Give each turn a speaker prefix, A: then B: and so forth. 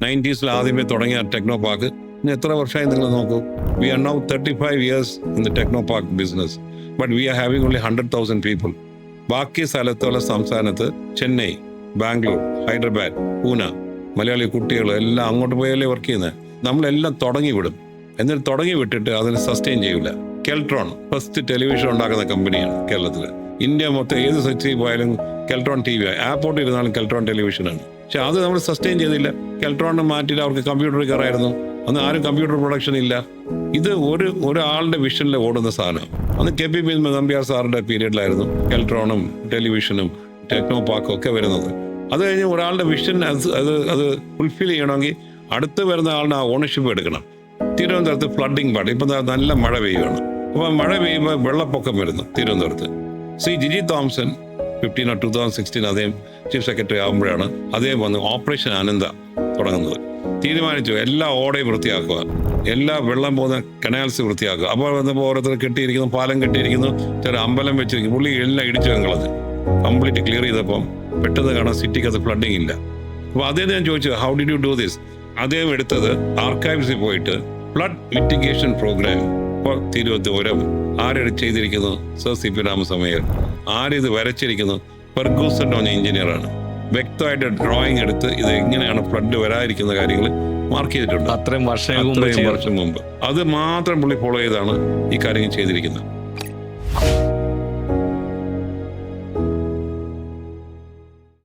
A: 90s ആദ്യമേ തുടങ്ങിയ techno park ഇനി എത്ര വർഷമായി നിങ്ങൾ നോക്കൂ. We are now 35 years in the Technopark business, but we are having only 100,000 people. ബാക്കി സ്ഥലത്തുള്ള സംസ്ഥാനത്ത് ചെന്നൈ, ബാംഗ്ലൂർ, ഹൈദരാബാദ്, പൂന, മലയാളി കുട്ടികൾ എല്ലാം അങ്ങോട്ട് പോയല്ലേ വർക്ക് ചെയ്യുന്നത്. നമ്മളെല്ലാം തുടങ്ങി വിടും. എന്നിട്ട് തുടങ്ങി വിട്ടിട്ട് അതിന് സസ്റ്റെയിൻ ചെയ്യില്ല. കെൽട്രോൺ ഫസ്റ്റ് ടെലിവിഷൻ ഉണ്ടാക്കുന്ന കമ്പനിയാണ് കേരളത്തിൽ. ഇന്ത്യ മൊത്തം ഏത് സെക്ടറിൽ പോയാലും കെൽട്രോൺ ടി വി, എയർപോർട്ടിൽ ഇരുന്നാലും കെൽട്രോൺ ടെലിവിഷനാണ്. പക്ഷെ അത് നമ്മൾ സസ്റ്റെയിൻ ചെയ്തില്ല. കെൽട്രോണിനെ മാറ്റിയിട്ട് അവർക്ക് കമ്പ്യൂട്ടർ കയറായിരുന്നു. അന്ന് ആരും കമ്പ്യൂട്ടർ പ്രൊഡക്ഷൻ ഇല്ല. ഇത് ഒരാളുടെ വിഷനിൽ ഓടുന്ന സാധനം. അന്ന് KPP നമ്പ്യാർ സാറിന്റെ പീരീഡിലായിരുന്നു കെൽട്രോണും ടെലിവിഷനും ടെക്നോ പാർക്കും ഒക്കെ വരുന്നത്. അത് കഴിഞ്ഞ് ഒരാളുടെ വിഷൻ അത് ഫുൾഫിൽ ചെയ്യണമെങ്കിൽ അടുത്ത് വരുന്ന ആളുടെ ആ ഓണർഷിപ്പ് എടുക്കണം. തിരുവനന്തപുരത്ത് ഫ്ലഡിങ് പാട് ഇപ്പം നല്ല മഴ പെയ്യുകയാണ്. അപ്പോൾ മഴ പെയ്യുമ്പോൾ വെള്ളപ്പൊക്കം വരുന്നു തിരുവനന്തപുരത്ത്. ജിജി തോംസൺ 15 or 2016 അദ്ദേഹം ചീഫ് സെക്രട്ടറി ആകുമ്പോഴാണ് അദ്ദേഹം വന്ന് ഓപ്പറേഷൻ ആനന്ദ തുടങ്ങുന്നത്. തീരുമാനിച്ചു എല്ലാ ഓടയും വൃത്തിയാക്കുക, എല്ലാ വെള്ളം പോകുന്ന കനാൽസ് വൃത്തിയാക്കുക. അപ്പോൾ വന്നപ്പോൾ ഓരോരുത്തർ കെട്ടിയിരിക്കുന്നു, പാലം കെട്ടിയിരിക്കുന്നു, ചെറിയ അമ്പലം വെച്ചിരിക്കുന്നു. പുള്ളി എല്ലാം ഇടിച്ചു കളഞ്ഞത് കംപ്ലീറ്റ് ക്ലിയർ ചെയ്തപ്പം പെട്ടെന്ന് കാണാൻ സിറ്റിക്കകത്ത് ഫ്ലഡിങ് ഇല്ല. അപ്പോൾ അദ്ദേഹം ഞാൻ ചോദിച്ചു, how did you do this? അദ്ദേഹം എടുത്തത് ആർക്കൈവ്സിൽ പോയിട്ട് ഫ്ലഡ് മിറ്റിഗേഷൻ പ്രോഗ്രാം ഇപ്പോൾ തിരുവനന്തപുരം ആരെട് ചെയ്തിരിക്കുന്നു? Sir CP രാമസ്വാമിയർ. ആരിത് വരച്ചിരിക്കുന്നു? ഫെർഗൂസൺ എന്ന എഞ്ചിനീയറാണ്. വ്യക്തമായിട്ട് ഡ്രോയിങ് എടുത്ത് ഇത് എങ്ങനെയാണ് ഫ്ലഡ് വരാതിരിക്കുന്ന കാര്യങ്ങൾ മാർക്ക് ചെയ്തിട്ടുണ്ട്.
B: അത്രയും വർഷം
A: മുമ്പ് അത് മാത്രം പുള്ളി ഫോളോ ചെയ്താണ് ഈ കാര്യങ്ങൾ ചെയ്തിരിക്കുന്നത്.